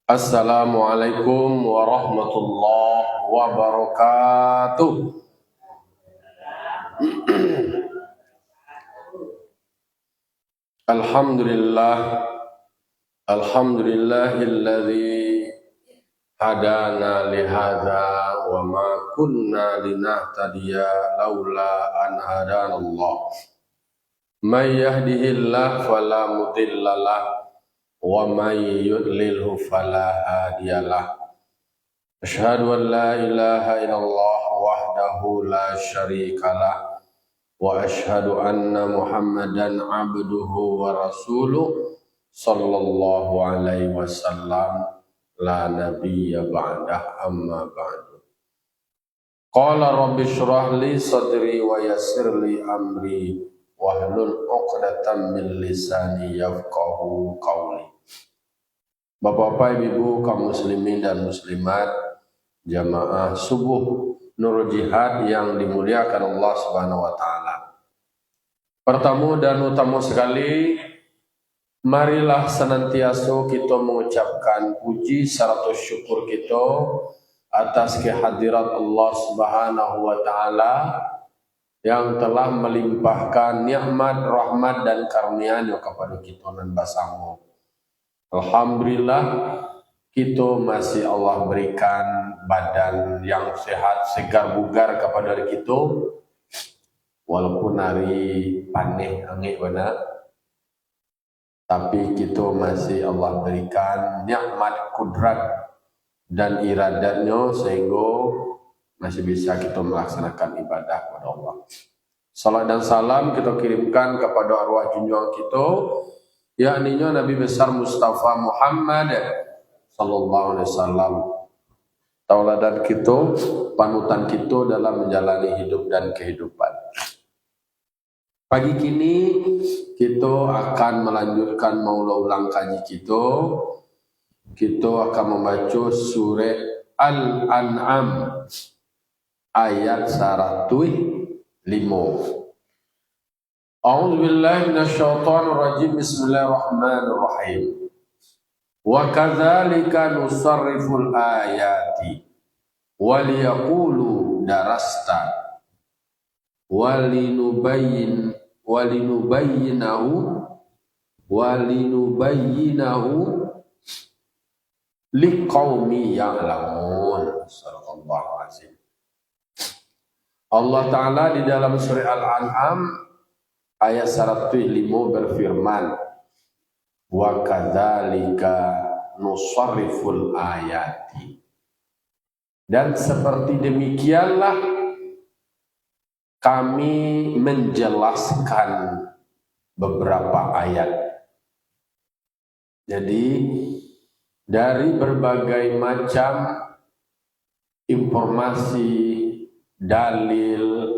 Assalamualaikum warahmatullahi wabarakatuh. Alhamdulillah, alhamdulillahilladzi hadana lihadza wa ma kunna linahtadiya laula an hadanallah. May yahdihillahu fala mudhillalah wa may yudlilhu fala hadiyalah. Asyhadu an la ilaha illallah wahdahu la syarikalah wa asyhadu anna Muhammadan abduhu wa rasuluh sallallahu alaihi wasallam la nabiyya ba'dah amma ba'du. Qala rabbi shrah li sadri wa yassir li amri wahlul 'uqdatam min lisani yafqahu qawli. Bapak-bapak, ibu-ibu, kaum muslimin dan muslimat, jamaah subuh Nurul Jihad yang dimuliakan Allah Subhanahu wa taala. Pertama dan utama sekali, marilah senantiasa kita mengucapkan puji serta syukur kita atas kehadirat Allah Subhanahu wa taala yang telah melimpahkan nikmat, rahmat dan karunia-Nya kepada kita dan bersama. Alhamdulillah, kita masih Allah berikan badan yang sehat, segar, bugar kepada kita, walaupun hari panih angin benar, tapi kita masih Allah berikan nikmat, kudrat dan iradatnya sehingga masih bisa kita melaksanakan ibadah kepada Allah. Salam dan salam kita kirimkan kepada arwah junjungan kita, yakni Nabi besar Mustafa Muhammad sallallahu alaihi wasallam, tauladan kita, panutan kita dalam menjalani hidup dan kehidupan. Pagi kini kita akan melanjutkan maula ulang kaji kita. Kita akan membaca surah Al-An'am ayat 105. A'udzu billahi minasyaitonir rajim. Bismillahirrahmanirrahim. Wa kadzalika nusarriful ayati wa liyaqulu darasta walinubayyinahu liqaumi ya'lamun. Sallallahu alaihi. Allah Ta'ala di dalam surah Al-An'am ayat 105 berfirman, wa kadzalika nusarriful ayati, dan seperti demikianlah kami menjelaskan beberapa ayat. Jadi dari berbagai macam informasi, dalil,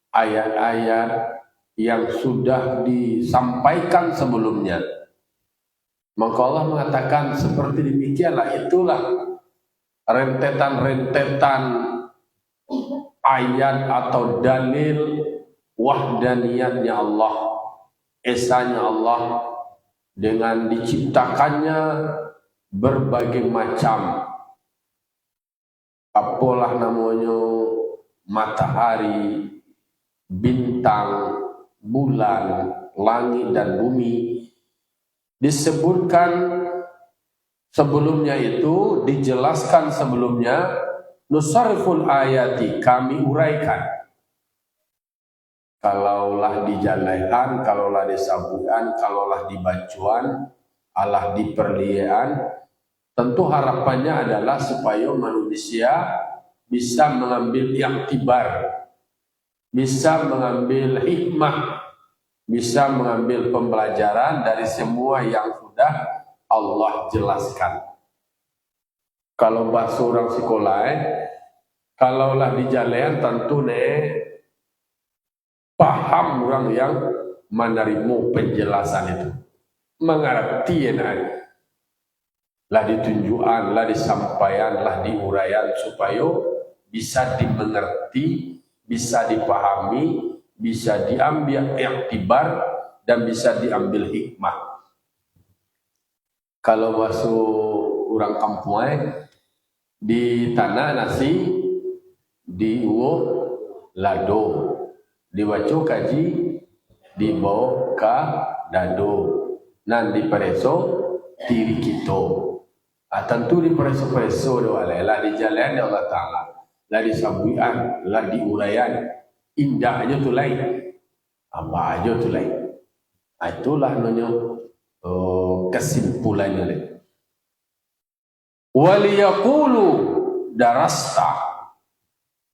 ayat-ayat yang sudah disampaikan sebelumnya, maka Allah mengatakan seperti demikianlah, itulah rentetan-rentetan ayat atau dalil wahdaniyatnya Allah, esanya Allah dengan diciptakannya berbagai macam, apalah namanya, matahari, bintang, bulan, langit dan bumi. Disebutkan sebelumnya itu, dijelaskan sebelumnya, nusarriful ayati, kami uraikan. Kalaulah dijalaian, kalaulah disabuan, kalaulah dibacuan, alah diperlian, tentu harapannya adalah supaya manusia bisa mengambil iktibar, bisa mengambil hikmah, bisa mengambil pembelajaran dari semua yang sudah Allah jelaskan. Kalau bahasa orang sekolah, kalaulah dijalain tentu paham orang yang menerima penjelasan itu, mengerti lah ditunjukan, lah disampaikan, lah diuraian supaya bisa dimengerti, bisa dipahami, bisa diambil iktibar dan bisa diambil hikmah. Kalau masuk orang kampung di tanah nasi, di uo lado, dibaca kaji, dibawa ke dado, nan di pereso diri kita. Tentu di pereso-pereso doa lah di jalan Allah Ta'ala, lah di sabuian, lah di urayan, indah aja tu lain, apa aja tu lain. Itulah namanya kesimpulannya. Waliyaqulu darasta.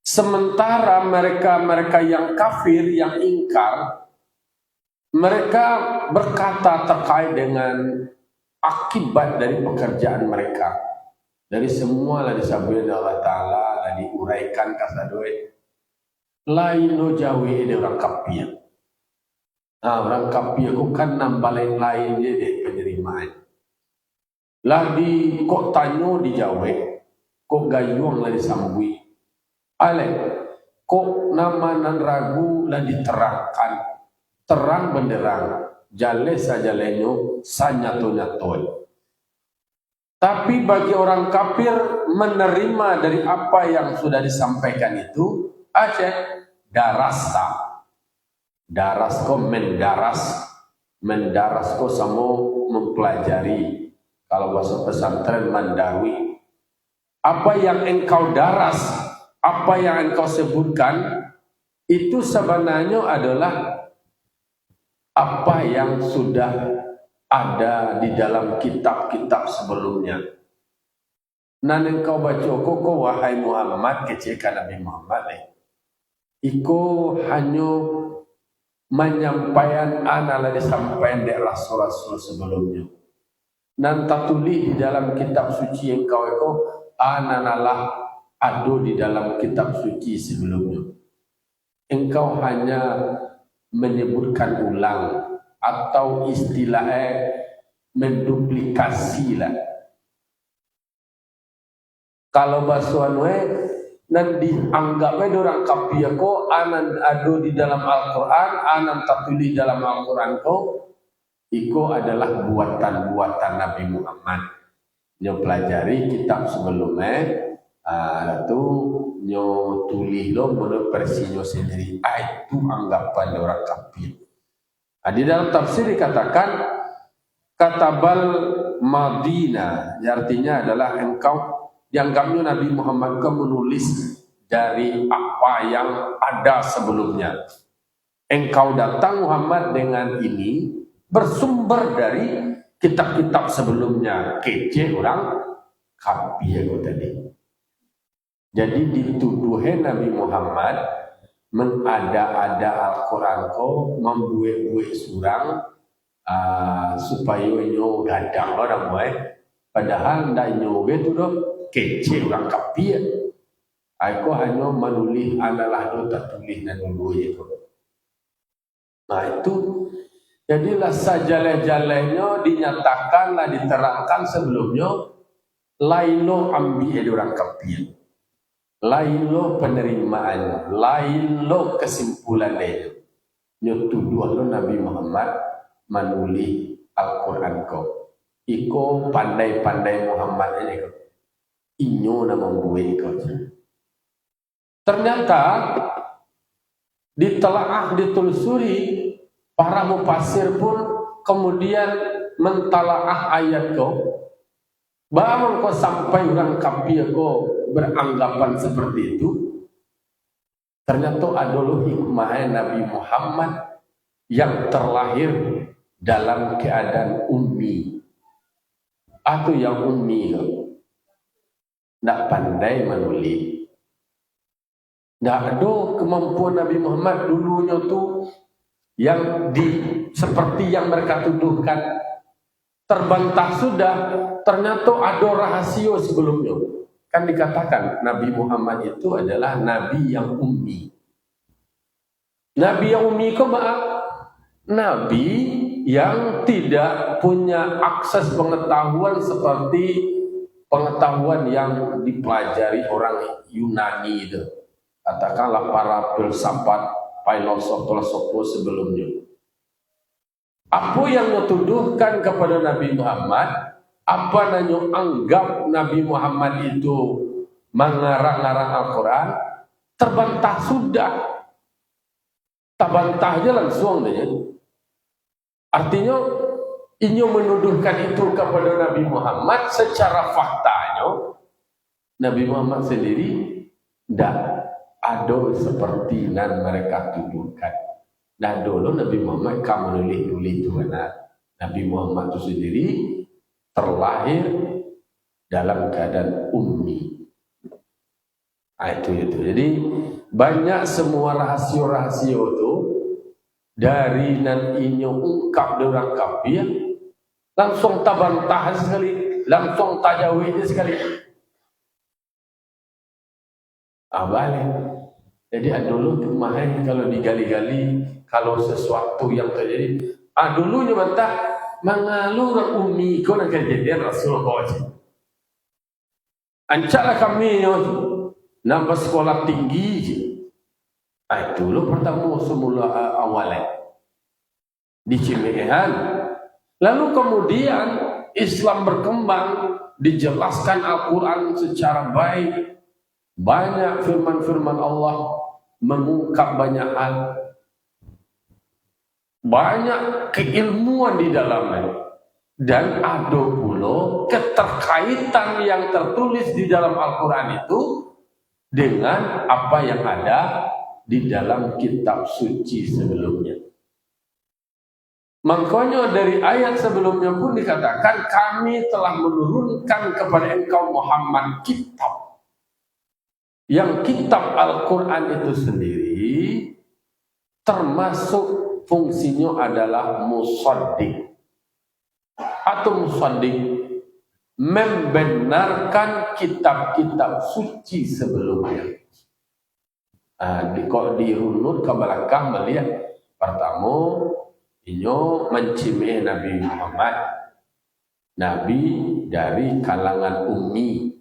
Sementara mereka yang kafir, yang ingkar, mereka berkata terkait dengan akibat dari pekerjaan mereka. Dari semua lah disabuin Allah Ta'ala, lah diuraikan kasadoi. Lain lo jawi ini orang kafir. Orang kafir aku kan nambah lain je deh penerimaan. Lah di kok tanyo di Jawa, kok gayung lah disambui. Ale, kok nama nan ragu lah diterangkan, terang benderang, jale saja lenyo, sanyato-nyatoi. Tapi bagi orang kafir menerima dari apa yang sudah disampaikan itu, aja darasta. Daras ko mendaras ko samo mempelajari. Kalau bahasa pesantren mandawi, apa yang engkau daras, apa yang engkau sebutkan, itu sebenarnya adalah apa yang sudah ada di dalam kitab-kitab sebelumnya. Nan engkau baca koko wahai Muhammad, kecekan Nabi Muhammad iko hanya menyampaikan analah disampaikan dari rasul-rasul sebelumnya. Nan tatuli di dalam kitab suci engkau itu ananalah ado di dalam kitab suci sebelumnya. Engkau hanya menyebutkan ulang atau istilahnya menduplikasi lah. Kalau basuhan nan dianggapnya orang kafir ko anan ado di dalam Al-Quran, anan tatuli dalam Al-Quran ko, iko adalah buatan-buatan Nabi Muhammad. Nyo pelajari kitab sebelumnya, itu nyo tulis lo menurut versi nyo sendiri. Itu anggapan orang kafir. Di dalam tafsir dikatakan katabal Madinah, artinya adalah engkau dianggapnya Nabi Muhammad ke menulis dari apa yang ada sebelumnya. Engkau datang Muhammad dengan ini bersumber dari kitab-kitab sebelumnya. Kece orang kafir tadi. Jadi dituduhnya Nabi Muhammad mengada-ada Al-Quran ko, membuat-buat surang supaya nyo gadang orang buat. Padahal ndak nyo itu doh kece orang kafir. Aku hanya menulis adalah do tertulis dan dulu itu. Nah itu jadilah sajalah-jalanya dinyatakanlah diterangkan sebelumnya lailo ambi dari orang kafir. Lailo penerimaan, lailo kesimpulannya. Nyotuduh Nabi Muhammad menulis Al-Quran ko. Iko pandai-pandai Muhammad ini ko. Inyo na membuat ko. Ternyata ditelaah, ditelusuri, para mufasir pun kemudian mentalaah ayat ko. Bahwa kau sampai orang kafir ko beranggapan seperti itu. Ternyata adalah hikmah Nabi Muhammad yang terlahir dalam keadaan ummi. Atau yang ummi tidak pandai menulis. Tidak ada kemampuan Nabi Muhammad dulunya tu yang seperti yang mereka tuduhkan. Terbantah sudah, ternyata ada rahasia sebelumnya. Kan dikatakan Nabi Muhammad itu adalah Nabi yang ummi. Nabi yang ummi itu Nabi yang tidak punya akses pengetahuan seperti pengetahuan yang dipelajari orang Yunani itu. Katakanlah para filsafat, filosof sebelumnya. Apa yang dituduhkan kepada Nabi Muhammad apa nanyo anggap Nabi Muhammad itu mengarang-arang Al-Quran, terbantah sudah. Tak bantah aja langsung aja. Artinya, inyo menuduhkan itu kepada Nabi Muhammad secara faktanya, Nabi Muhammad sendiri tidak ada seperti yang mereka tuduhkan. Nah dulu Nabi Muhammad kamu nulis itu benar. Nabi Muhammad itu sendiri terlahir dalam keadaan ummi. Itu. Jadi banyak semua rahasia-rahasia itu dari nan inyo ungkap orang kafir langsung tabantah sekali, langsung tajawid sekali. Balik. Jadi dulu kemarin kalau digali-gali, kalau sesuatu yang terjadi, dulunya bantah mengalur umi kau nak kejadian Rasulullah. Ancaklah kami nampak sekolah tinggi. Dulu pertama semula awalnya di Cimehan. Lalu kemudian Islam berkembang, dijelaskan Al-Quran secara baik. Banyak firman-firman Allah mengungkap banyak hal. Banyak keilmuan di dalamnya. Dan ada pula keterkaitan yang tertulis di dalam Al-Quran itu dengan apa yang ada di dalam kitab suci sebelumnya. Makanya dari ayat sebelumnya pun dikatakan kami telah menurunkan kepada engkau Muhammad kitab. Yang kitab Al-Quran itu sendiri termasuk fungsinya adalah musaddiq atau musaddiq, membenarkan kitab-kitab suci sebelumnya. Kalau dirunut ke belakang melihat pertama inyo mencimeh Nabi Muhammad, Nabi dari kalangan ummi.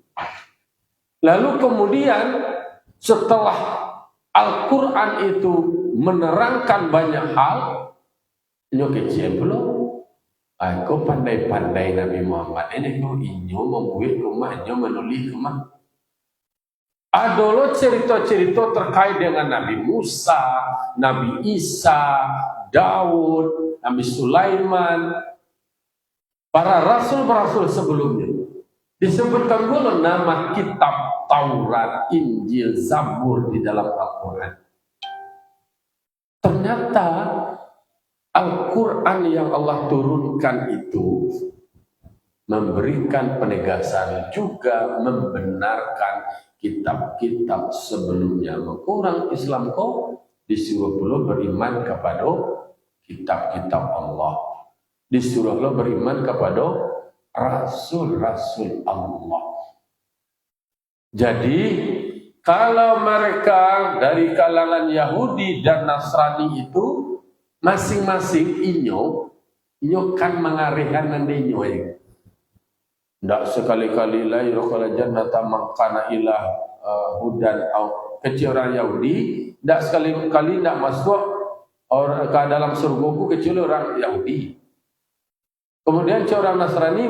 Lalu kemudian setelah Al-Quran itu menerangkan banyak hal, inyo kecil belum. Aku pandai-pandai Nabi Muhammad ini kau inyo membuat rumah, inyo menulis rumah. Ada cerita-cerita terkait dengan Nabi Musa, Nabi Isa, Daud, Nabi Sulaiman, para rasul-rasul sebelumnya. Disebutkan pula nama kitab Taurat, Injil, Zabur di dalam Al-Quran. Ternyata Al-Quran yang Allah turunkan itu memberikan penegasan juga membenarkan kitab-kitab sebelumnya. Maka orang Islam kau disuruh pula beriman kepada kitab-kitab Allah. Disuruh pula beriman kepada Rasul-Rasul Allah. Jadi kalau mereka dari kalangan Yahudi dan Nasrani itu masing-masing inyo kan mengarihkan nandinya. Tidak sekali-kali la yurqala jannata maqana ilah hudan au kecil orang Yahudi, tidak sekali-kali tidak masuk orang ke dalam surgaku kecuali orang Yahudi. Kemudian orang Nasrani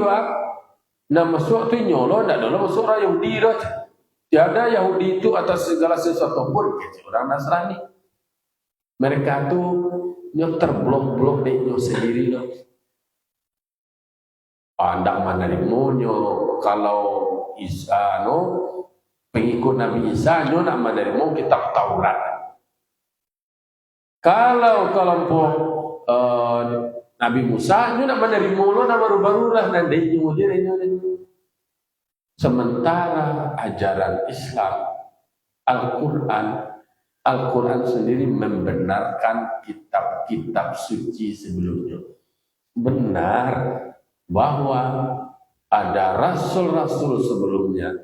nak masuk tu nyolo, nak dalam masuk orang Yahudi dah. Tiada Yahudi itu atas segala sesuatu pun kecuali orang Nasrani. Mereka tu nyo terblok-blok deh nyo sendiri dah. Ndak menerima kalau Isa pengikut Nabi Isa nak menerima kitab Taurat. Kalau kelompok Nabi Musa nak menerima baru-baru lah nanti dia. Sementara ajaran Islam Al-Quran sendiri membenarkan kitab-kitab suci sebelumnya. Benar bahwa ada rasul-rasul sebelumnya,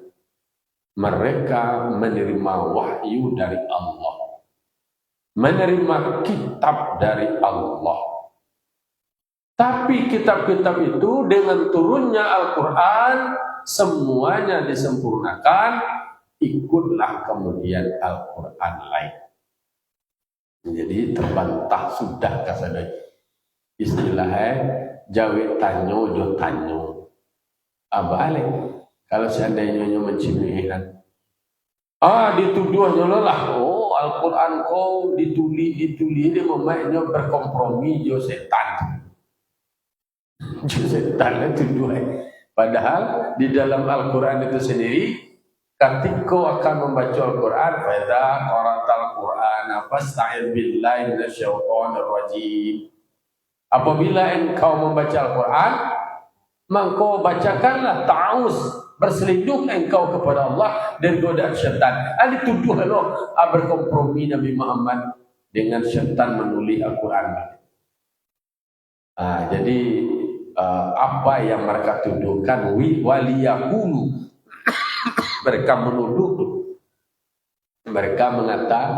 mereka menerima wahyu dari Allah, menerima kitab dari Allah. Tapi kitab-kitab itu dengan turunnya Al-Quran semuanya disempurnakan, ikutlah kemudian Al-Quran lain. Jadi terbantah sudah kasada istilahnya jawi tanyo jo tanyo. Balik. Kalau seandainya menciumihan. Dituduhnya lah. Oh, Al-Quran kau dituli dia memangnya berkompromi jo setan. Jo setan itu tuduh. Padahal di dalam Al-Quran itu sendiri, ketika kau akan membaca Al-Quran, fa'idza qara'tal Quran fasta'idz billahi minasyaitonir rajim. Apabila engkau membaca Al-Quran, maka bacakanlah ta'awuz, berselindung engkau kepada Allah dari godaan syaitan. Dituduh loh berkompromi Nabi Muhammad dengan syaitan menuli Al-Quran. Jadi apa yang mereka tuduhkan waliyaqulu, mereka menuduh, mereka mengatakan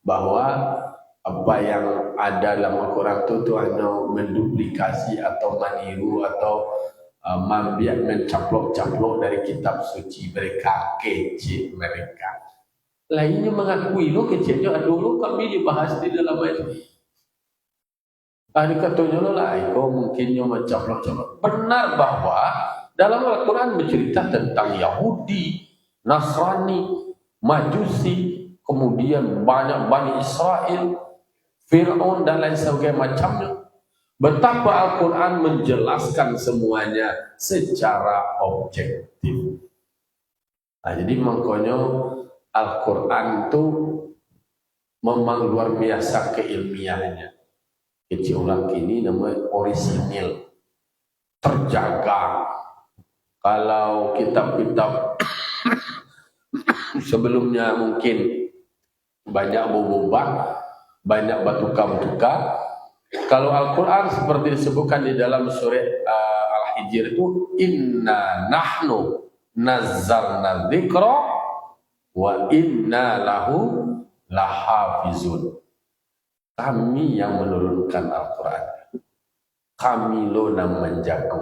bahwa apa yang ada dalam Al-Quran itu hanya menduplikasi atau meniru atau mencaplok-caplok dari kitab suci mereka, kecil mereka. Lainnya mengakui lo kecilnya dulu kami dibahas di dalam ayat. Katanya lo lah, kau mungkinnya mencaplok-caplok. Benar bahwa dalam Al-Quran bercerita tentang Yahudi, Nasrani, Majusi, kemudian banyak Bani Israel, Fir'aun dan lain sebagainya macamnya. Betapa Al-Quran menjelaskan semuanya secara objektif. Jadi makanya Al-Quran itu memang luar biasa keilmiahannya. Kecil orang kini namanya orisinil, terjaga. Kalau kitab-kitab sebelumnya mungkin banyak bobobak, banyak batuka-batuka. Kalau Al-Quran seperti disebutkan di dalam surah Al-Hijr itu, inna nahnu nazzalna dzikra wa inna lahu lahafizun. Kami yang menurunkan Al-Quran, kami lo yang menjaga,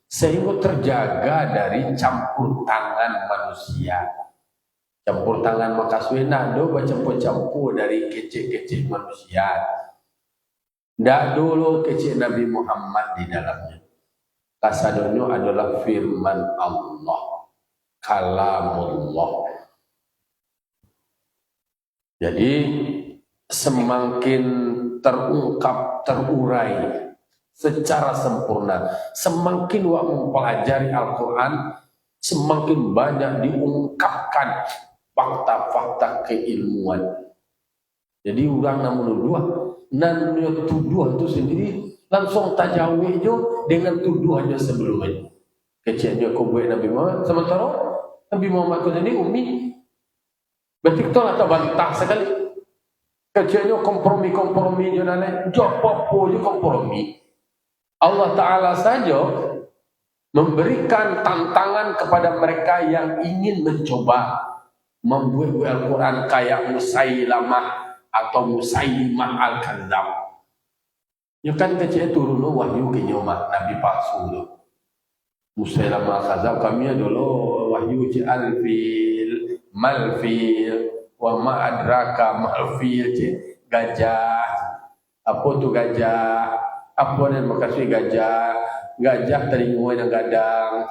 sehingga terjaga dari campur tangan manusia. Campur tangan makaswena do campur-campur dari kecil-kecil manusia. Tidak dulu kecil Nabi Muhammad di dalamnya. Kasadonyo adalah firman Allah, kalamullah. Jadi semakin terungkap, terurai secara sempurna, semakin mempelajari Al-Quran, semakin banyak diungkapkan fakta-fakta keilmuan. Jadi orang namun tuduh itu sendiri langsung tajawih jo dengan tuduhannya sebelumnya. Kecilnya kubuat Nabi Muhammad, sementara Nabi Muhammad itu sendiri umi. Berarti itu atau bantah sekali. Kecilnya kompromi-kompromi jonane, jopopo je kompromi. Allah Ta'ala saja memberikan tantangan kepada mereka yang ingin mencoba membuat Al-Quran kayak Musailamah atau Musailimah Al-Kadzab. Ya kan kecil turun wahyu ke nyomak Nabi palsu tu. Musailamah Al-Kadzab kami dulu wahyu ci alfil, malfil, wa ma adraka malfil ci gajah. Apa tu gajah? Apa yang makasih gajah? Gajah teringui yang gadang,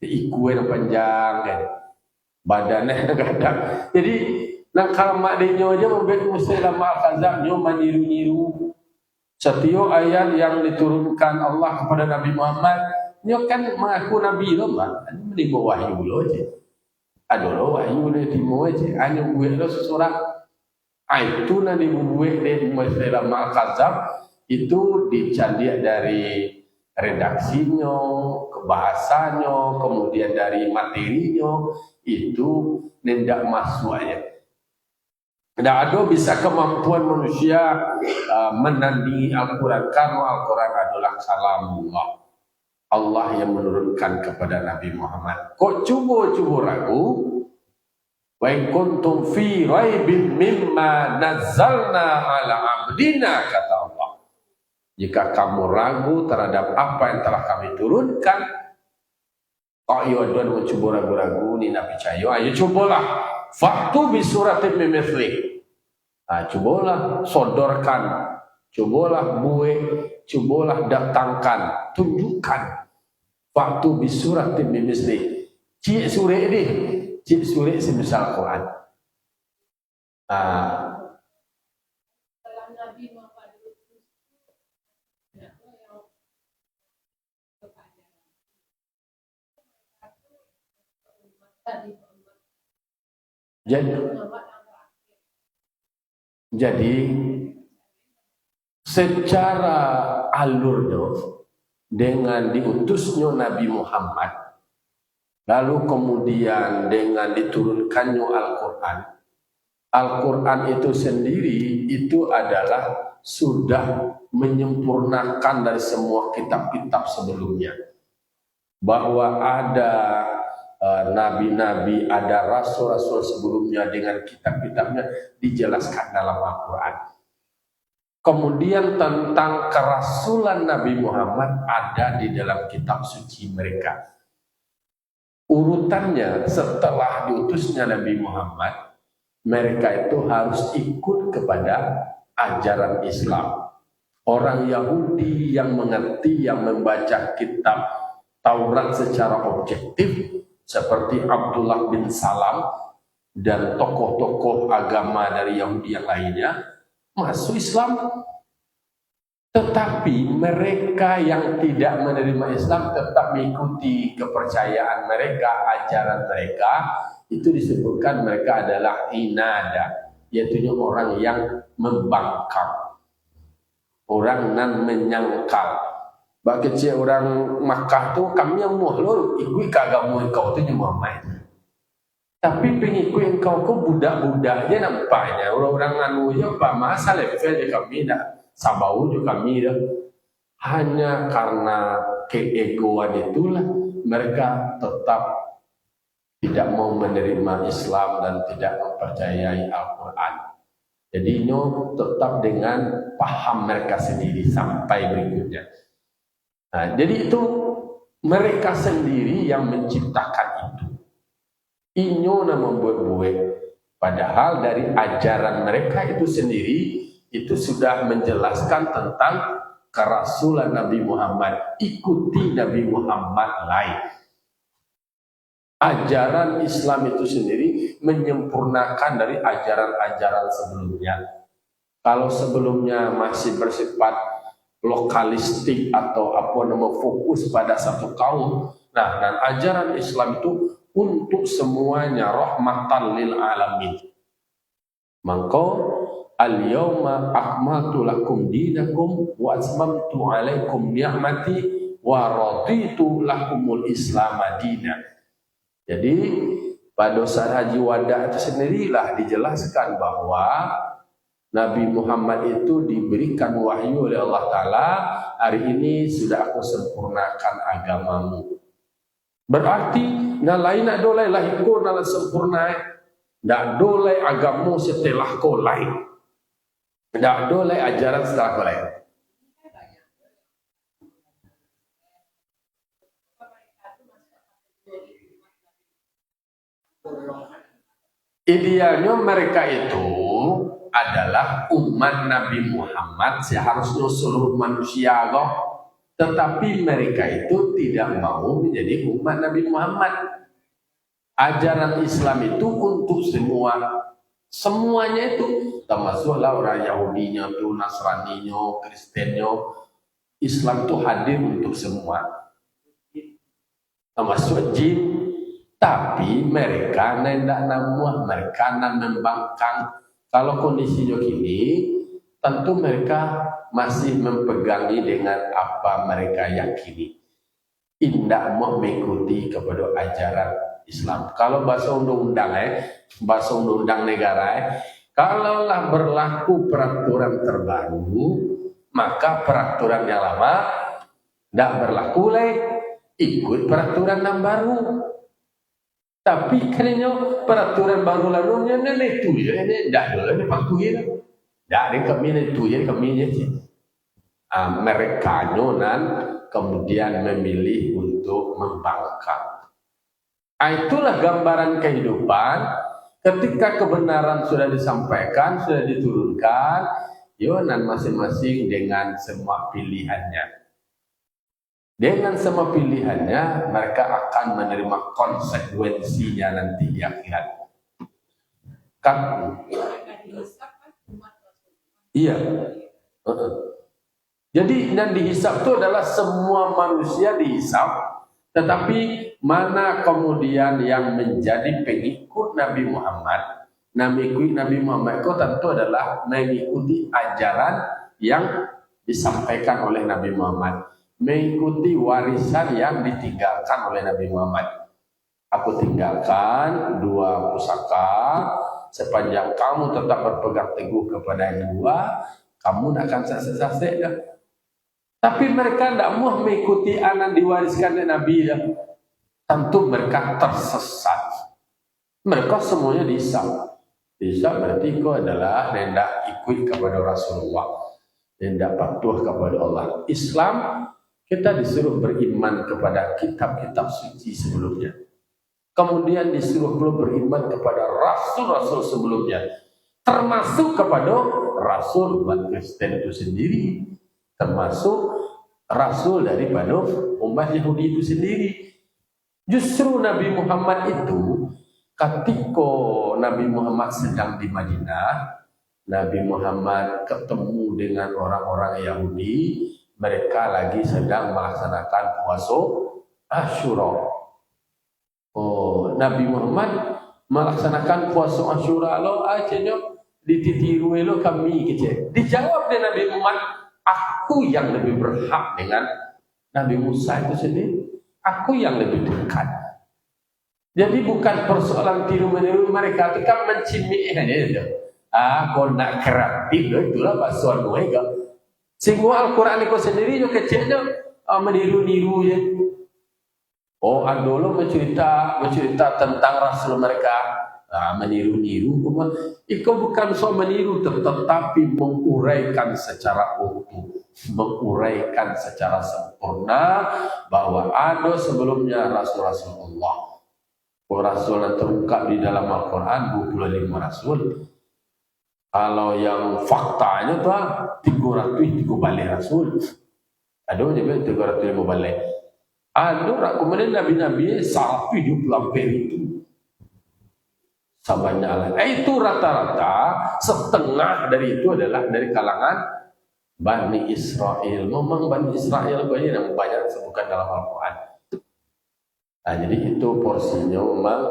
ikui yang panjang, kan? Badannya yang gadang. Jadi nak kalau mak dia aja membuat Musailamah Al-Kadzab dia meniru-niru setiap ayat yang diturunkan Allah kepada Nabi Muhammad. Dia kan mengaku Nabi loh, mak. Ini menipu wahyu loh je. Ada loh wahyu dia timu aja. Hanya buat loh seseorang. Itu nanti buat dia Musailamah Al-Kadzab itu dicandiak dari redaksinya, kebahasanya, kemudian dari materinya, itu tidak masuk aja. Tidak ada bisa kemampuan manusia menandingi Al-Quran, karena Al-Quran adalah kalamullah. Allah yang menurunkan kepada Nabi Muhammad. Kok cuba-cuba ragu? Wa in kuntum fi raibin mimma nazzalna ala abdina, kata Allah. Jika kamu ragu terhadap apa yang telah kami turunkan, ayo don mencoba ragu-ragu ni nak percaya, ayo cobalah. Faktu bi suratin min mithli. Cobalah sodorkan, cobalah buat, cobalah datangkan, tunjukkan. waktu bisurat bimisli. Cik suri ini, cik suri semisal Quran. Jadi secara alurnya dengan diutusnya Nabi Muhammad, lalu kemudian dengan diturunkannya Al-Quran, Al-Quran itu sendiri itu adalah sudah menyempurnakan dari semua kitab-kitab sebelumnya. Bahwa ada nabi-nabi, ada rasul-rasul sebelumnya dengan kitab-kitabnya dijelaskan dalam Al-Quran. Kemudian tentang kerasulan Nabi Muhammad ada di dalam kitab suci mereka. Urutannya setelah diutusnya Nabi Muhammad, mereka itu harus ikut kepada ajaran Islam. Orang Yahudi yang mengerti, yang membaca kitab Taurat secara objektif, seperti Abdullah bin Salam dan tokoh-tokoh agama dari Yahudi yang lainnya, masuk Islam. Tetapi mereka yang tidak menerima Islam tetap mengikuti kepercayaan mereka, ajaran mereka. Itu disebutkan mereka adalah inada, yaitu orang yang membangkang, orang nan menyangkal. Bak kecil orang Makkah tu kami yang muhlul ikut agama engkau tu Muhammad. Tapi pengikut engkau ku budak-budak je nampaknya. Orang-orang anu je apa masalah level je kami dah. Sabau je kami dah. Hanya karena keegoan itulah mereka tetap tidak mau menerima Islam dan tidak mempercayai Al-Quran. Jadi nyo tetap dengan paham mereka sendiri sampai berikutnya. Nah, jadi itu mereka sendiri yang menciptakan itu. Inyo na membuat-buat. Padahal dari ajaran mereka itu sendiri itu sudah menjelaskan tentang kerasulan Nabi Muhammad. Ikuti Nabi Muhammad lain. Ajaran Islam itu sendiri menyempurnakan dari ajaran-ajaran sebelumnya. Kalau sebelumnya masih bersifat lokalistik atau fokus pada satu kaum. Nah, dan ajaran Islam itu untuk semuanya, rahmatan lil alamin. Maka al-yawma akmaltu lakum dinakum wa atmamtu alaikum ni'mati wa raditu lakumul islam madina. Jadi pada saat haji wada itu sendirilah dijelaskan bahwa Nabi Muhammad itu diberikan wahyu oleh Allah Ta'ala, hari ini sudah aku sempurnakan agamamu. Berarti na lain nak dolai lah ikut na sempurna. Dak dolai agamu setelah kau lain. Dak dolai ajaran setelah kau lain. Idealnya mereka itu adalah umat Nabi Muhammad seharusnya seluruh manusia loh. Tetapi mereka itu tidak mau menjadi umat Nabi Muhammad. Ajaran Islam itu untuk semua. Semuanya itu. Termasuklah orang Yahudinya, Nasraninya, Kristennya. Islam itu hadir untuk semua. Termasuk jin. Tapi mereka tidak namuah, mereka nak membangkang. Kalau kondisinya gini, tentu mereka masih mempegangi dengan apa mereka yakini. Tidak mau mengikuti kepada ajaran Islam. Kalau bahasa undang-undang bahasa undang-undang negara kalaulah berlaku peraturan terbaru, maka peraturan yang lama tidak berlaku ikut peraturan yang baru. Tapi karena peraturan baru lalunya itu ya, ini tidak ada lagi patuhi. Dari kami itu ya kami je. Mereka nyonan kemudian memilih untuk membangkang. Itulah gambaran kehidupan ketika kebenaran sudah disampaikan, sudah diturunkan, yonan masing-masing dengan semua pilihannya. Dengan semua pilihannya, mereka akan menerima konsekuensinya nanti di akhirat. Kan? Iya. Jadi yang dihisap itu adalah semua manusia dihisap, tetapi mana kemudian yang menjadi pengikut Nabi Muhammad. Nabi Muhammad itu tentu adalah mengikuti ajaran yang disampaikan oleh Nabi Muhammad, mengikuti warisan yang ditinggalkan oleh Nabi Muhammad. Aku tinggalkan 2 pusaka, sepanjang kamu tetap berpegang teguh kepada yang 2, kamu tidak akan sesat. Tapi mereka tidak mau mengikuti anak diwariskan oleh Nabi. Tentu mereka tersesat. Mereka semuanya dihisap. Dihisap berarti kau adalah hendak ikut kepada Rasulullah, hendak patuh kepada Allah. Islam, kita disuruh beriman kepada kitab-kitab suci sebelumnya. Kemudian disuruh pula beriman kepada rasul-rasul sebelumnya, termasuk kepada rasul umat Kristen itu sendiri, termasuk rasul daripada umat Yahudi itu sendiri. Justru Nabi Muhammad itu, ketika Nabi Muhammad sedang di Madinah, Nabi Muhammad ketemu dengan orang-orang Yahudi, mereka lagi sedang melaksanakan puasa Asyura. Nabi Muhammad melaksanakan puasa Asyura lo aja dititiru lo kami kecil. Dijawab dengan Nabi Muhammad, aku yang lebih berhak dengan Nabi Musa itu sendiri. Aku yang lebih dekat. Jadi bukan persoalan tiru-meniru, mereka itu kan mencimik aja. Kau nak kreatif itulah bahasa mereka. Sehingga Al-Quran itu sendiri juga kecilnya meniru-niru ya. Dulu bercerita tentang rasul mereka, meniru-niru. Itu bukan soal meniru, tetapi menguraikan secara utuh, menguraikan secara sempurna bahwa ada sebelumnya rasul-rasul Allah. Rasul yang terungkap di dalam Al-Quran 25 rasul. Kalau yang faktanya tuh 303 balik rasul. Ada yang bilang 305 balik. Ada kemudian nabi-nabi sapi 20 ampere itu. Sabanya itu rata-rata setengah dari itu adalah dari kalangan Bani Israel. Memang Bani Israel ini yang banyak disebutkan dalam Al-Quran. Jadi itu porsinya memang.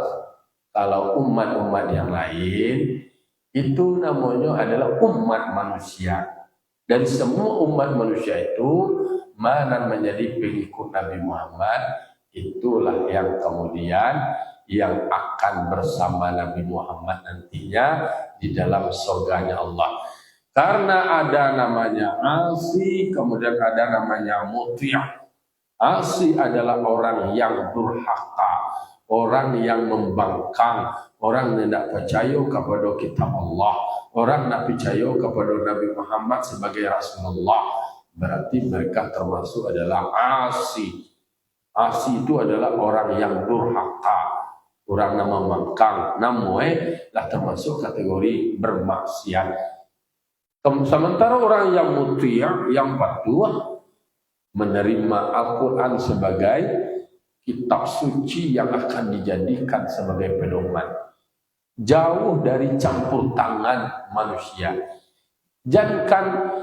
Kalau umat-umat yang lain itu namanya adalah umat manusia, dan semua umat manusia itu mana menjadi pengikut Nabi Muhammad, itulah yang kemudian yang akan bersama Nabi Muhammad nantinya di dalam surganya Allah. Karena ada namanya asi, kemudian ada namanya muti'. Asi adalah orang yang durhaka, orang yang membangkang, orang yang tidak percaya kepada kitab Allah, orang tidak percaya kepada Nabi Muhammad sebagai Rasulullah. Berarti mereka termasuk adalah asi. Asi itu adalah orang yang durhaka, orang yang membangkang, namun lah termasuk kategori bermaksiat. Sementara orang yang muti', yang patuh, menerima Al-Quran sebagai kitab suci yang akan dijadikan sebagai pedoman, jauh dari campur tangan manusia. Jangankan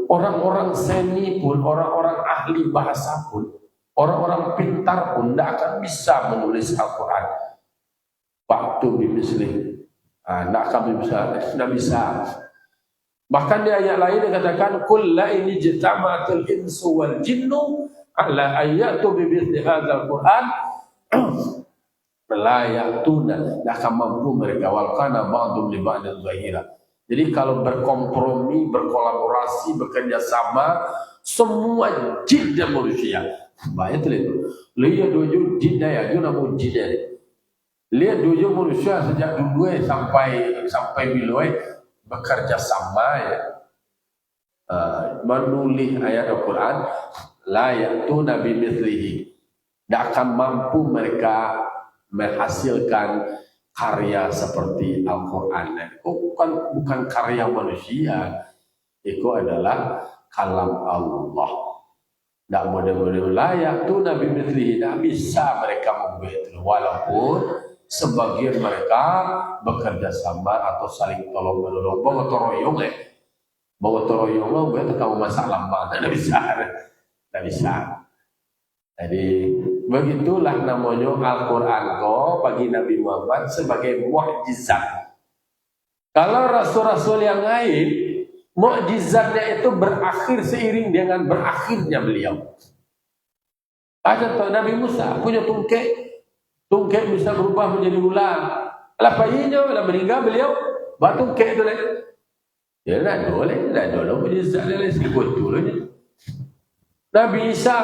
orang-orang seni pun, orang-orang ahli bahasa pun, orang-orang pintar pun tidak akan bisa menulis Al-Quran. Waktu bimisli, tidak bisa. Bahkan di ayat lain dikatakan kul la in ijtama'atil insu wal jinnu ala ayatu bi mithli hadzal Qur'an la ya'tuna, la mampu mereka wal kana ba'dhum li ba'din zahira. Jadi kalau berkompromi, berkolaborasi, bekerja sama semua jin dan manusia. Banyak itu. Lihat dulu jin ya, namun jin ya. Lihat dulu manusia sejak dulu sampai biloi bekerja sama ya, menulis ayat Al-Quran, la ya'tuna bimithlihi, tidak akan mampu mereka menghasilkan karya seperti Al-Quran. Itu bukan karya manusia, itu adalah kalam Allah. Tidak model-model layak tu Nabi Mithlihi. Tidak bisa mereka membuat itu. Walaupun sebagian mereka bekerja sama atau saling tolong menolong. Bawa toroyong bawa toroyong lo buat kamu masak lama. Tidak bisa. Tidak bisa. Jadi begitulah namanya Al-Quran bagi Nabi Muhammad sebagai mukjizat. Kalau rasul-rasul yang lain, mukjizatnya itu berakhir seiring dengan berakhirnya beliau. Ada tuh Nabi Musa punya tungkek bisa berubah menjadi ular. Lah bayinya lah meninggal beliau, batungkek itu lagi. Ya tidak boleh mukjizatnya lagi sikut dulu. Nabi Isa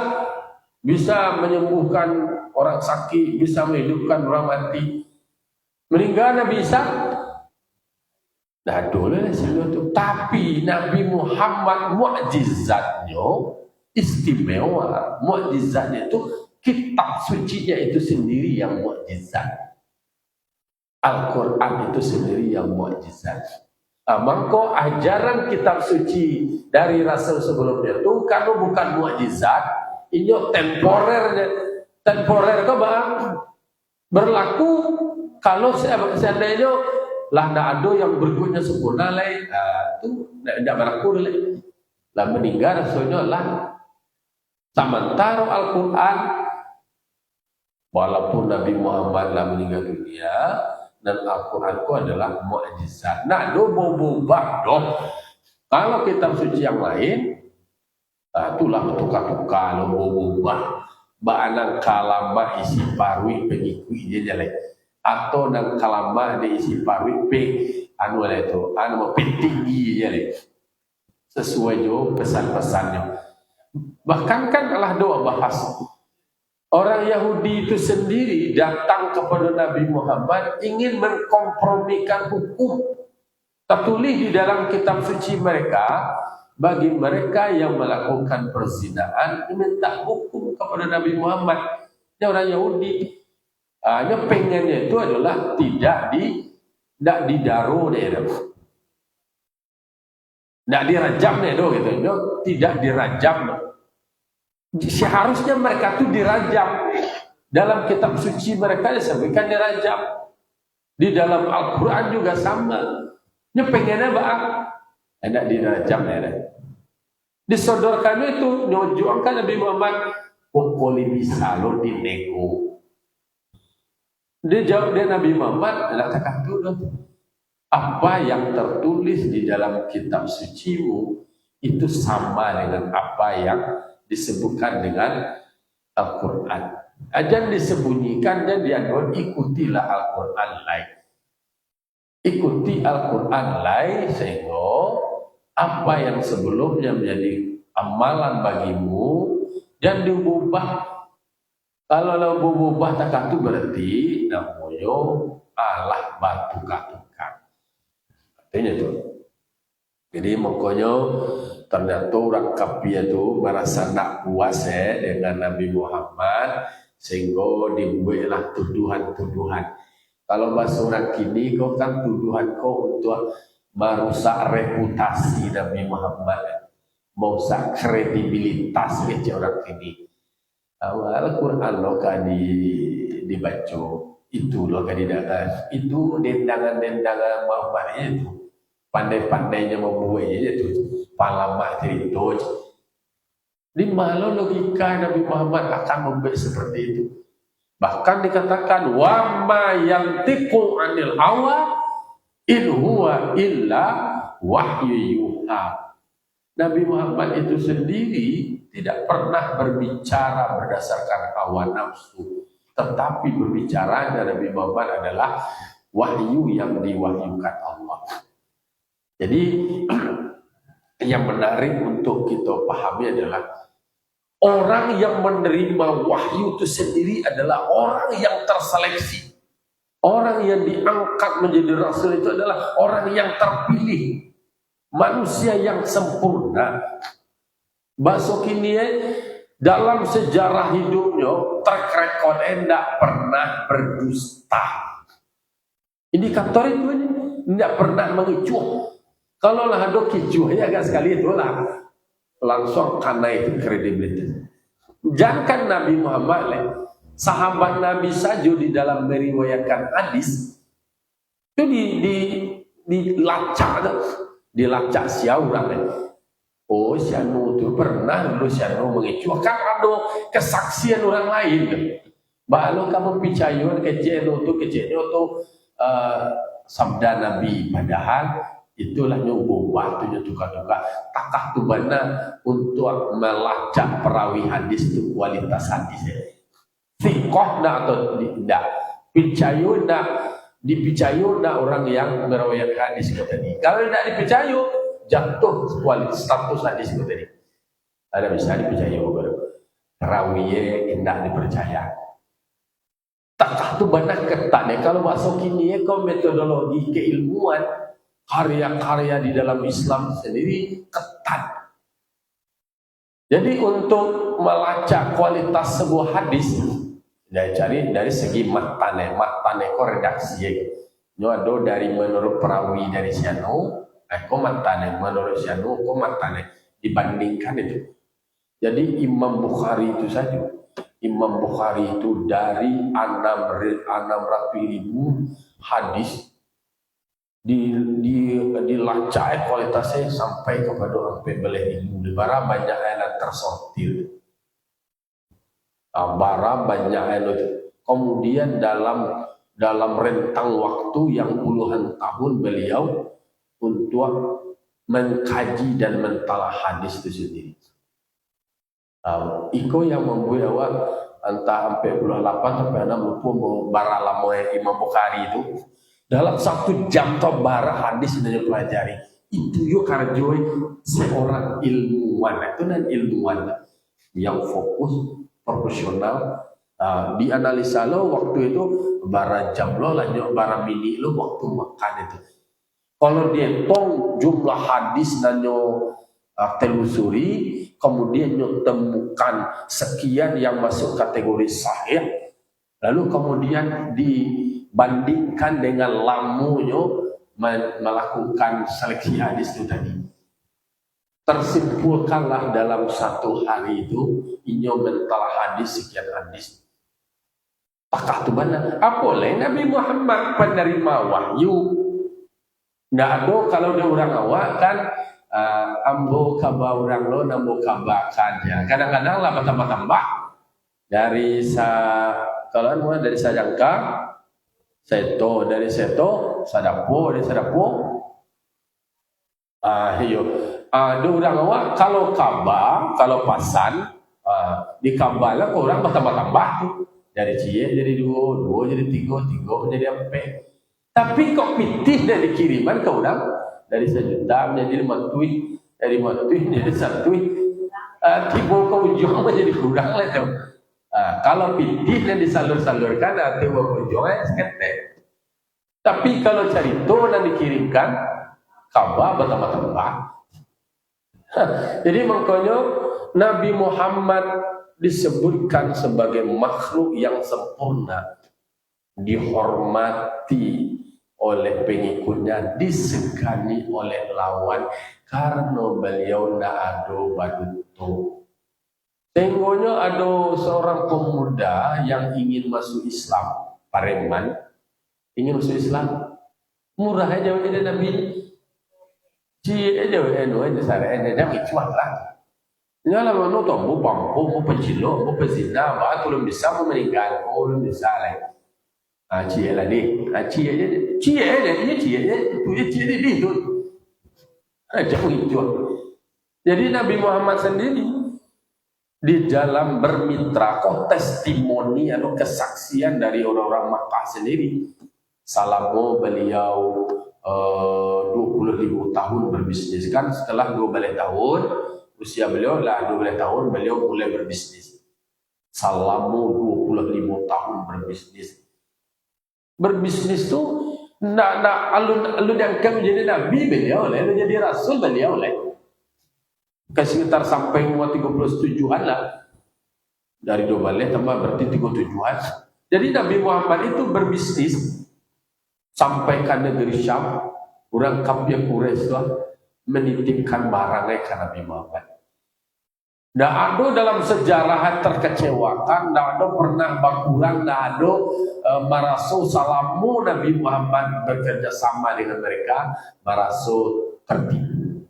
bisa menyembuhkan orang sakit, bisa menghidupkan orang mati. Meninggal Nabi Isa, dah boleh itu. Tapi Nabi Muhammad mukjizatnya istimewa. Mukjizatnya itu kitab sucinya itu sendiri yang mukjizat. Al-Quran itu sendiri yang mukjizat. Maka ajaran kitab suci dari Rasul sebelumnya itu kalau bukan mukjizat, ini temporer ke bang berlaku kalau seandainya lah tidak ada yang berikutnya sempurna lain itu tidak berlaku lah meninggal Rasulnya lah. Sementara Al-Quran walaupun Nabi Muhammad lah meninggal dunia dan Al-Quran itu adalah mukjizat. Nah, do bobah dong. Kalau kitab suci yang lain, itulah tukar-tukar lo bobah. Ba'anang kalamba isi parwi pengikut dia jalan. Atau nang kalamba dia isi parwi anu itu, anu pentinggi jalan. Sesuai jo pesan-pesannya. Bahkan kan Allah doa bahas. Orang Yahudi itu sendiri datang kepada Nabi Muhammad ingin mengkompromikan hukum tertulis di dalam kitab suci mereka bagi mereka yang melakukan perzinahan diminta hukum kepada Nabi Muhammad. Ini orang Yahudi hanya pengennya itu adalah tidak didaro tidak dirajam gitu, tidak dirajam. Seharusnya mereka itu dirajam. Dalam kitab suci mereka disebutkan dirajam. Di dalam Al-Quran juga sama. Ini pengennya bang, tidak dirajam ya. Disodorkan itu, nyojokkan Nabi Muhammad, pokoknya bisa lo dinego. Dia jawab dia Nabi Muhammad, katakan dulu, apa yang tertulis di dalam kitab sucimu itu sama dengan apa yang disebutkan dengan Al-Quran. Jangan disembunyikan dan dianuan ikutilah Al-Quran lain. Ikuti Al-Quran lain sehingga apa yang sebelumnya menjadi amalan bagimu dan diubah. Kalau diubah tak itu berarti namanya Allah batu katukan. Artinya itu. Jadi makanya ternyata orang kafir itu merasa tak puas dengan Nabi Muhammad sehingga dibuatlah tuduhan-tuduhan. Kalau bahasa orang kini kau kan tuduhan kau untuk merusak reputasi Nabi Muhammad, merusak kredibilitas gitu orang kini. Awal Quran lo kan dibaca itu lo kan didatang itu dendangan-dendangan Muhammad itu. Pandai-pandainya membuatnya itu palamak cerita. Di mana logika Nabi Muhammad akan membuat seperti itu? Bahkan dikatakan wa ma yantiqu 'anil hawa in huwa illa wahyu yuha. Nabi Muhammad itu sendiri tidak pernah berbicara berdasarkan hawa nafsu, tetapi berbicaranya Nabi Muhammad adalah wahyu yang diwahyukan Allah. Jadi yang menarik untuk kita pahami adalah orang yang menerima wahyu itu sendiri adalah orang yang terseleksi. Orang yang diangkat menjadi rasul itu adalah orang yang terpilih. Manusia yang sempurna. Bahasa kini dalam sejarah hidupnya track record tidak pernah berdusta. Indikator itu tidak pernah mengecuh. Kalau lah ada kecuh ya agak sekali itulah langsung karena itu kredibilitas. Jangankan Nabi Muhammad, sahabat Nabi saja di dalam meriwayatkan hadis itu dilacak siaran. Oh, si anu itu pernah dulu si anu mengecualikan ada kesaksian orang lain. Balu kamu percaya kecil itu sabda Nabi, padahal itulah nyubah tu tukar-tukar takah tu bana untuk melacak perawi hadis tu kualitas hadis. Sikoh nak atau tidak percaya nak dipercaya nak orang yang meriwayatkan hadis itu tadi. Kalau tidak dipercaya jatuh kualitas status hadis itu tadi. Ada bisa dipercaya baru perawinya tidak dipercaya. Takah tu banyak ketat kalau masuk ini kau metodologi keilmuan karya-karya di dalam Islam sendiri ketat. Jadi untuk melacak kualitas sebuah hadis dia cari dari segi matane ko redaksi. Nyo ada dari menurut perawi dari siano, ko matane menurut siano, ko matane dibandingkan itu. Jadi Imam Bukhari itu saja. Imam Bukhari itu dari 600.000 hadis dilacak kualitasnya sampai kepada 14.000. Bara banyak yang tersortir. Bara banyak yang kemudian dalam rentang waktu yang puluhan tahun beliau untuk mengkaji dan mentalaah hadis itu sendiri. Iko yang membuat awak entah sampai 28 sampai 60 bara lama Imam Bukhari itu dalam 1 jam atau bara hadis yang dia pelajari itu yo karjoi seorang ilmuwan itu dan ilmuwan yang fokus profesional dianalisa lo waktu itu bara jam lo lanjut bara mini lo waktu makan itu kalau dia tong jumlah hadis dan telusuri kemudian temukan sekian yang masuk kategori sahih lalu kemudian dibandingkan dengan lamunya melakukan seleksi hadis itu tadi tersimpulkanlah dalam 1 hari itu inyo mentalaah hadis sekian hadis pakah tu mana apa boleh Nabi Muhammad penerima wahyu ndak ada kalau dia orang awak kan ambo kaba orang lo nambo kabakan ya kadang-kadang lah tambah dari kalau mulai dari sajangka seto dari seto sadapo dari sadapo hiyo ada orang awak kalau kaba kalau pasan di kabala ke orang tambah dari cie jadi dua jadi tiga jadi apa tapi kok pitih dari kiriman ke orang dari 1 juta menjadi 5 tweet, dari 5 tweet jadi 1 tweet, tiba ke ujung menjadi kurang lah tu. Kalau pitih dan disalur-salurkan, tiba ke ujungnya seketek. Tapi kalau cerita dan dikirimkan, kabar bertambah-tambah. Jadi makanya Nabi Muhammad disebutkan sebagai makhluk yang sempurna, dihormati oleh pengikutnya, disegani oleh lawan karena beliau tidak ada baduto. Tengoknya ada seorang pemuda yang ingin masuk Islam, Pareman, ingin masuk Islam, murah aja jadi Nabi, cie aja aja sare aja mencuat lah. Nyala mana tu, mau bangku, mau pencilo, mau pezina, bahat belum bisa mau meninggal, belum bisa lah. Cie lah ni, cie aja, ini cie ni tu, jauh hijau. Jadi Nabi Muhammad sendiri di dalam bermitra, kok testimoni atau kesaksian dari orang-orang Makkah sendiri, selama beliau 20.000 tahun berbisnis kan, setelah 12 tahun usia beliau lah 12 tahun beliau mulai berbisnis. Selama 25 tahun berbisnis. Berbisnis tu nak alun diangkat menjadi nabi beliau lah, jadi rasul beliau lah. Sekitar sampai umur 37-an lah. Dari 12 tambah berarti 37-an. Jadi Nabi Muhammad itu berbisnis sampai ke negeri Syam. Orang kafir Quraisy menitipkan barangnya ke Nabi Muhammad. Nggak ada dalam sejarah terkecewakan, nggak ada pernah berkurang, nggak ada marasu salamu Nabi Muhammad bekerja sama dengan mereka, marasu tertipu.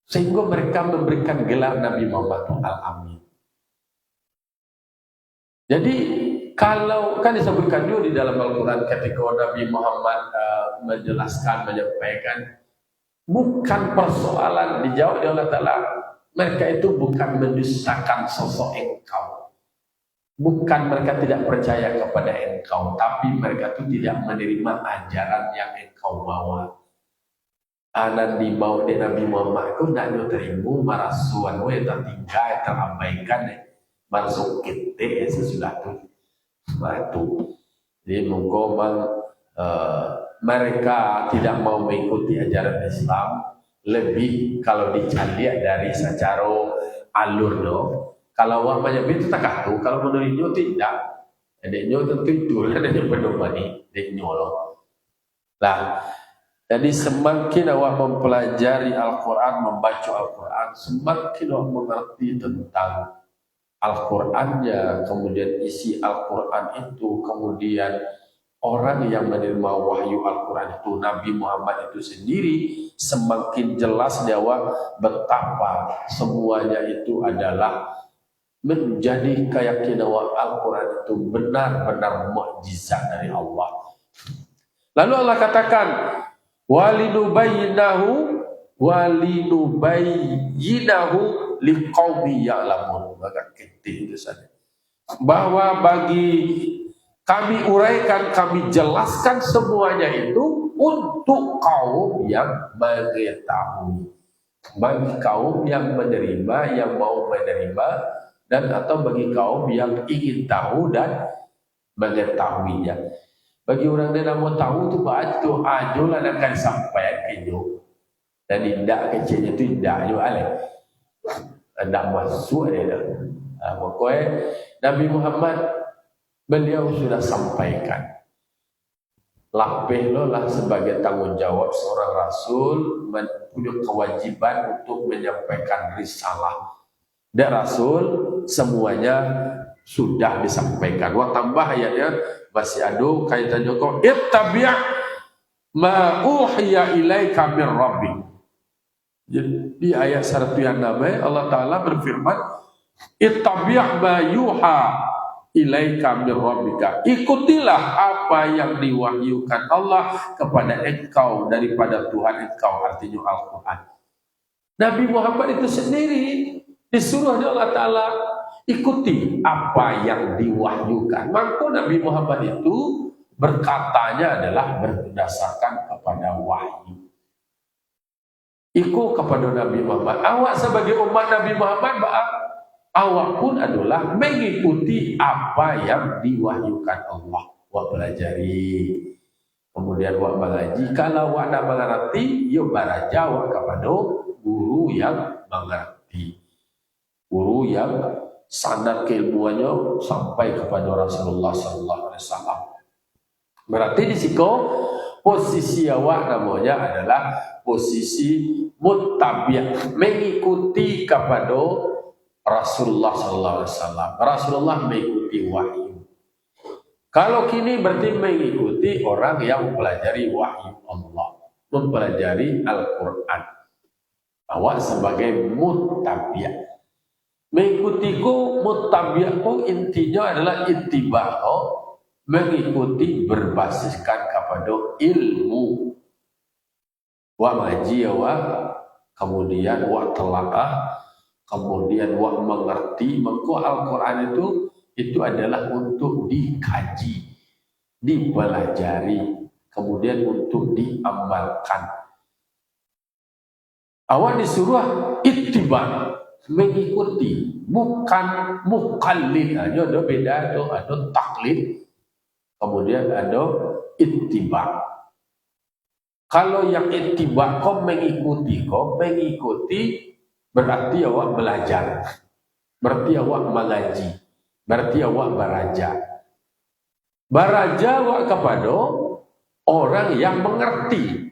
Sehingga mereka memberikan gelar Nabi Muhammad Al-Amin. Jadi kalau kan disebutkan juga di dalam Al-Quran ketika Nabi Muhammad menjelaskan, menyampaikan, bukan persoalan dijawab oleh Allah Ta'ala. Mereka itu bukan mendustakan sosok engkau. Bukan mereka tidak percaya kepada engkau, tapi mereka itu tidak menerima ajaran yang engkau bawa. Anan di bawah di Nabi Muhammad itu tidak terima marasuan we tertinggal terabaikan masuk kita sesuatu itu. Jadi mungkin mereka tidak mau mengikuti ajaran Islam. Lebih kalau dicari dari secara alur no. Kalau wamanya itu tak kaku, kalau menurutnya tidak. Adiknya tentu itu ada yang pedoman ni, adiknya loh. Lah, jadi semakin awak mempelajari Al-Quran, membaca Al-Quran, semakin awak mengerti tentang Al-Qurannya, kemudian isi Al-Quran itu, kemudian orang yang menerima wahyu Al-Quran itu Nabi Muhammad itu sendiri, semakin jelas bahwa betapa semuanya itu adalah menjadi keyakinan bahwa Al-Quran itu benar-benar mukjizat dari Allah. Lalu Allah katakan walinubayyinahu liqaumi ya'lamun. Maka itu saja. Bahwa bagi kami uraikan, kami jelaskan semuanya itu untuk kaum yang mengetahui. Bagi kaum yang menerima, yang mau menerima, dan atau bagi kaum yang ingin tahu dan mengetahuinya. Bagi orang yang mau tahu itu baju ajulah akan sampai ke itu. Dan tidak kecilnya itu tidak juga ale. Tidak masuk dia. Pokoknya Nabi Muhammad beliau sudah sampaikan. Lapehlah sebagai tanggung jawab seorang rasul punya kewajiban untuk menyampaikan risalah. Dan rasul semuanya sudah disampaikan. Wah tambah ayatnya masih ada kaitan Joko. Ittabi' ma uhiya ilaika min rabbik. Jadi di ayat 106 Allah Ta'ala berfirman, Ittabi' ma yuha ilaika min rabbika. Ikutilah apa yang diwahyukan Allah kepada engkau daripada Tuhan engkau, artinya Al-Quran. Nabi Muhammad itu sendiri disuruh oleh Allah Ta'ala ikuti apa yang diwahyukan. Maka Nabi Muhammad itu berkatanya adalah berdasarkan kepada wahyu. Ikut kepada Nabi Muhammad. Awak sebagai umat Nabi Muhammad, awak pun adalah mengikuti apa yang diwahyukan Allah. Awak pelajari, kemudian awak mengaji. Kalau awak nak mengerti, ya belajar awak kepada guru yang mengerti. Guru yang sanad keilmuannya sampai kepada Rasulullah Sallallahu Alaihi Wasallam. Berarti di situ posisi awak namanya adalah posisi muttabi', mengikuti kepada Rasulullah Sallallahu Alaihi Wasallam. Rasulullah mengikuti wahyu. Kalau kini berarti mengikuti orang yang mempelajari wahyu Allah, mempelajari Al-Quran. Awak sebagai muttabi'. Mengikutiku muttabi'ku intinya adalah ittiba'u, mengikuti berbasiskan kepada ilmu. Wa ngaji wa kemudian wa telaah, kemudian wa mengerti. Maka Al-Quran itu adalah untuk dikaji, dipelajari, kemudian untuk diamalkan. Awak disuruh ittiba', mengikuti, bukan mukallid. Ada beda, ada taklid, kemudian ada ittiba'. Kalau yang ittiba' kau mengikuti berarti awak belajar, berarti awak mengaji, berarti awak baraja awak kepada orang yang mengerti.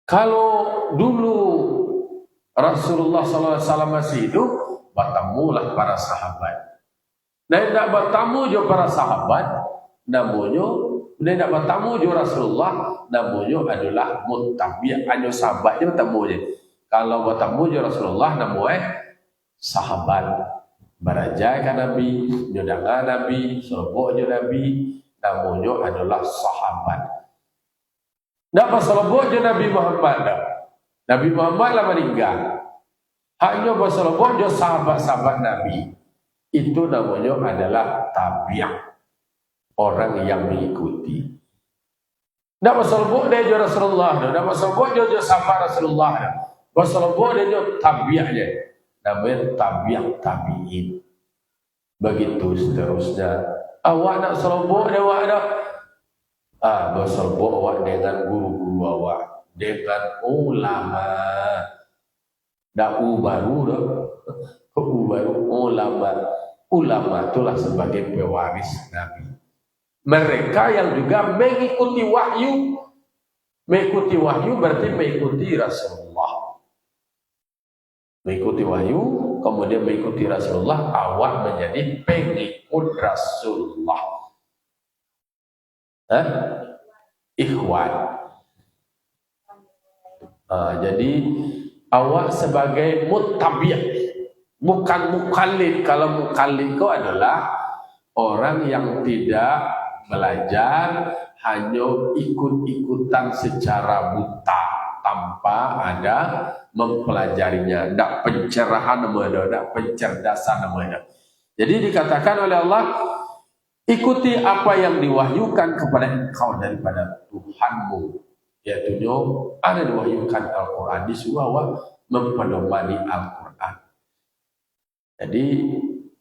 Kalau dulu Rasulullah SAW masih hidup, bertemulah para sahabat. Dan tidak bertemu juga para sahabat, namanya, dia tidak bertemu juga Rasulullah, namanya adalah muttabi', hanya sahabat dia bertemu je. Kalau bertemu juga Rasulullah, namanya sahabat. Barajai kan Nabi, nyodangan Nabi, serobok je Nabi, namanya adalah sahabat. Tak berserobok je Nabi Muhammad dah. Nabi Muhammad lah meninggal. Hanya berserobok je sahabat-sahabat Nabi. Itu namanya adalah tabi'ah, orang yang mengikuti. Tak berserobok dia je Rasulullah dah. Tak berserobok je sahabat Rasulullah dah. Berserobok dia je tabi'ah je. Namanya tabi'ah tabi'in. Begitu seterusnya. Awak nak serobok dia awak dah. Berserobok awak dengan guru-guru awak, dengan ulama. Dah baru dah. Baru ulama. Ulama itulah sebagai pewaris Nabi. Mereka yang juga mengikuti wahyu. Mengikuti wahyu berarti mengikuti Rasulullah. Mengikuti wahyu, kemudian mengikuti Rasulullah, awak menjadi pengikut Rasulullah. Ikhwan. Jadi awak sebagai muttabi', bukan mukallid. Kalau mukallid itu adalah orang yang tidak belajar, hanya ikut-ikutan secara buta tanpa ada mempelajarinya. Tak pencerahan namanya, tak pencerdasan namanya. Jadi dikatakan oleh Allah, ikuti apa yang diwahyukan kepada engkau daripada Tuhanmu, yaitu ada diwahyukan Al-Quran. Disuruh awak mempedomani Al-Quran. Jadi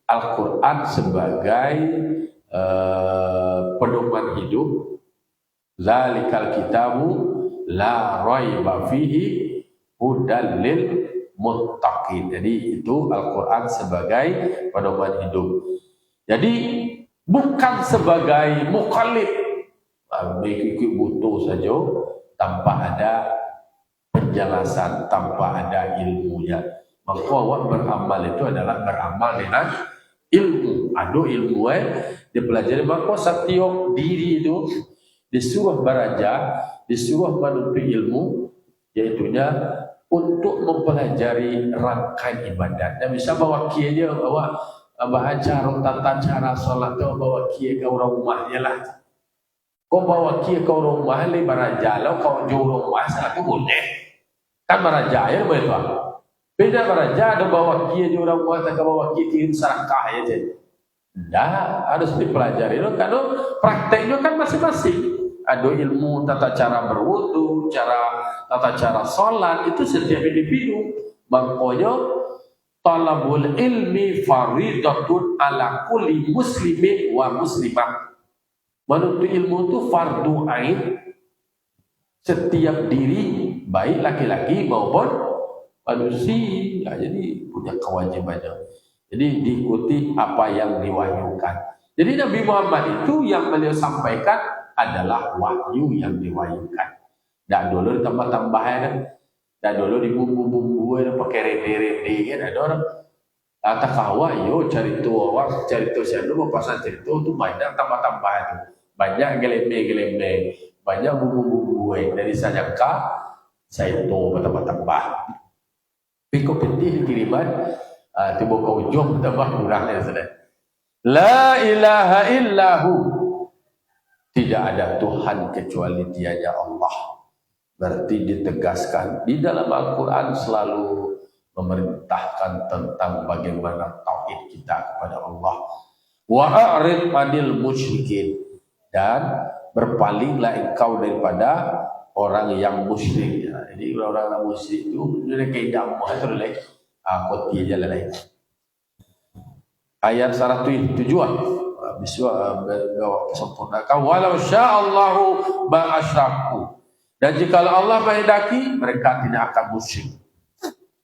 Al-Quran sebagai pedoman hidup. Zalikal kitabu la raiba fihi hudal lil muttaqin. Jadi itu Al-Quran sebagai pedoman hidup. Jadi bukan sebagai mukallid, ikut butuh saja tanpa ada penjelasan, tanpa ada ilmunya. Maka awak beramal itu adalah beramal dengan ilmu. Ada ilmu dipelajari. Maka setiap diri itu disuruh belajar, disuruh menuntut ilmu, yaitunya untuk mempelajari rangkaian ibadat. Dan bisa bawa kia dia, bawa baca tata cara solat tu, bawa kia ke orang rumahnya lah. Kau bawa kia ke orang rumah, le beraja lah. Kau jauh orang rumah, salah tu boleh. Kan beraja ya, boleh tu. Beda beraja, ada bawa kia jauh orang rumah, tak bawa kia kirim sarakah ya je. Dah harus dipelajari. Karena prakteknya kan masing-masing. Ada ilmu tata cara berwudu, tata cara solat, itu setiap individu. Makanya talabul ilmi faridatun ala kulli muslimin wa muslimah. Menuntut ilmu itu fardu ain setiap diri, baik laki-laki maupun manusia. Jadi punya kewajibannya. Jadi diikuti apa yang diwahyukan. Jadi Nabi Muhammad itu yang beliau sampaikan adalah wahyu yang diwahyukan. Dan dulu ditambah-tambahnya kan. Dan dulu dibumbu-bumbu pakai rende-rende kan. Ada orang kata kawa, yo cerita orang, cerita siapa pasal cerita itu banyak tambah-tambah itu. Banyak geleme-geleme, banyak bumbu-bumbu dari sajaka, saya itu tambah-tambah. Piko penting kiriman, tiba kau ujung tambah kurangnya sudah. La ilaha illahu. Tidak ada Tuhan kecuali Dianya Allah. Berarti ditegaskan di dalam Al-Quran selalu memerintahkan tentang bagaimana tauhid kita kepada Allah. Wa a'rid 'anil musyrikin, dan berpalinglah engkau daripada orang yang musyrik. Jadi orang-orang musyrik itu dia kayak jamu itu lagi. Aku dia jalan lain. Ayat 107. Biswa sempurnakan walau sya'allahu ba'asyraku, dan jika Allah menghendaki mereka tidak akan musyrik.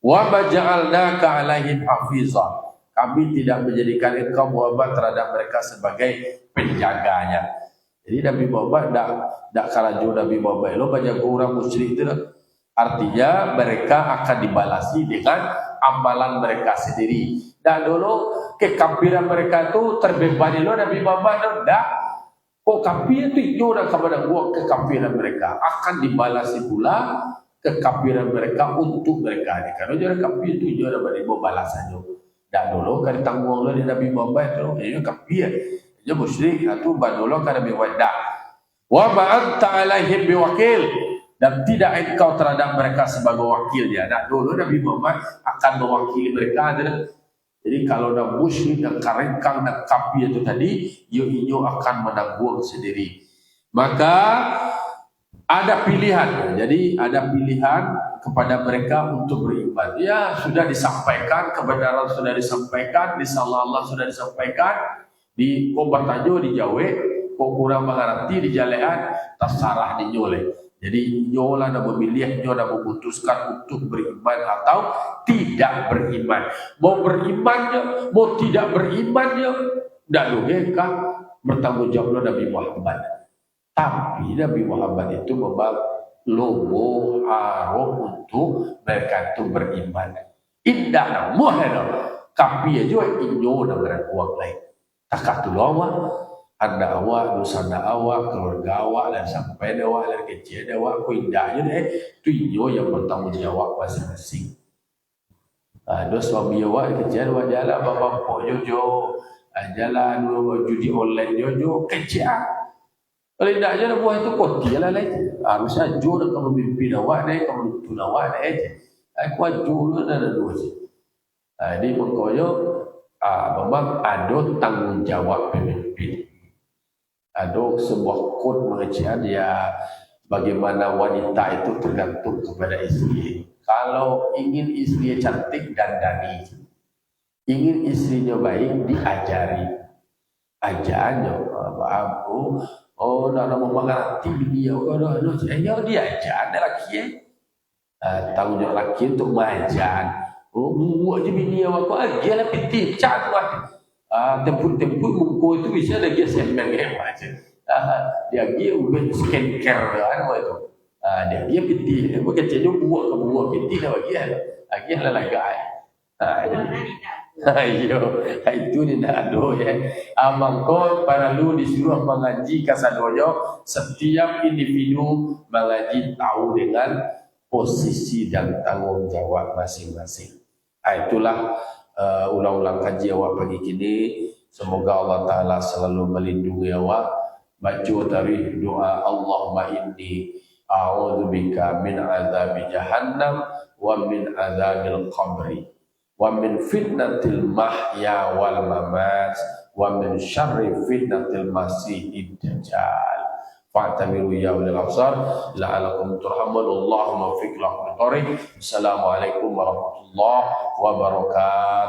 Wa maja'alnaka 'alaihim hafizah, kami tidak menjadikan engkau Muhammad terhadap mereka sebagai penjaganya. Jadi Nabi Muhammad tak kalaju Nabi Muhammad lo banyak orang musyrik itu lah. Artinya mereka akan dibalasi dengan amalan mereka sendiri. Dan dulu kekafiran mereka itu terbebani lo Nabi Muhammad dah. Oh kafir itu ignore kepada gua kekafiran mereka akan dibalasi pula kekafiran mereka untuk mereka. Kalau jadi kafir itu ignore pada balasannya. Dan dulu kan tanggung lo di Nabi Muhammad itu dia kafir. Dia musyrik itu badolo kan Nabi Muhammad. Wa ma anta alaihim biwakil. Dan tidak engkau terhadap mereka sebagai wakilnya. Nah dulu Nabi Muhammad akan mewakili mereka. Jadi kalau dah musyrik dan karengkang dan kafir itu tadi, yo akan menanggung sendiri. Maka ada pilihan. Jadi ada pilihan kepada mereka untuk beriman. Ya sudah disampaikan, kebenaran sudah disampaikan, risalah Allah sudah disampaikan, di Kobartajo di Jawa, kok kurang mengerti di Jalean, terserah di Nyole. Jadi nyola dah memilih, nyola memutuskan untuk beriman atau tidak beriman. Mau berimannya, mau tidak berimannya, tidak logika bertanggung jawab Nabi Muhammad. Tapi Nabi Muhammad itu memang lobo arah untuk mereka itu beriman. Indah nak muhera, tapi juga inyo dengan uang lain. Takatul awak. Anda awak, dosana awak, keluarga awak, dan sampai awak, dan kecil awak, aku indahnya itu iyo yang bertanggung jawab masing-masing. Dos suami awak kecil awak jalan bapak jojo, jalan judi online jojo kecil. Kalau indahnya buah itu koti lah lagi. Harusnya jujur kamu pimpin awak deh, kamu tun awak deh. Aku jujur dan dua sih. Jadi mengkoyo, memang ada tanggung jawab pemimpin. Ada sebuah kod mengajar dia bagaimana wanita itu tergantung kepada istri. Kalau ingin istri cantik dandani, ingin istrinya baik diajari, ajarnya aku nak mengerti dia, diajar ada laki tanggung jawab laki untuk mengajar. Buat je bini aku aja lah piti cat buat. Tempur-tempur muka itu bisa lagi semen hebat je. Dia ubah skincare kan itu. Dia piti, dia kecilnya buat piti lah bagi lah lagi. Ayo, itu tidak ada ya. Maka para lu disuruh mengaji kasadoyo, setiap individu mengaji tahu dengan posisi dan tanggung jawab masing-masing. Itulah ulang-ulang kaji awak pagi kini. Semoga Allah Ta'ala selalu melindungi awak. Baca tarikh doa Allahumma inni a'udzubika min azabi jahannam wa min azabil qabri wa min fitnatil mahya wal mamat wa min syarri fitnatil masihid dajjal. Fa'tabiru ya ulil absar la'alakum turhamun. Allahumma fiqh lakum. Assalamualaikum warahmatullahi wabarakatuh.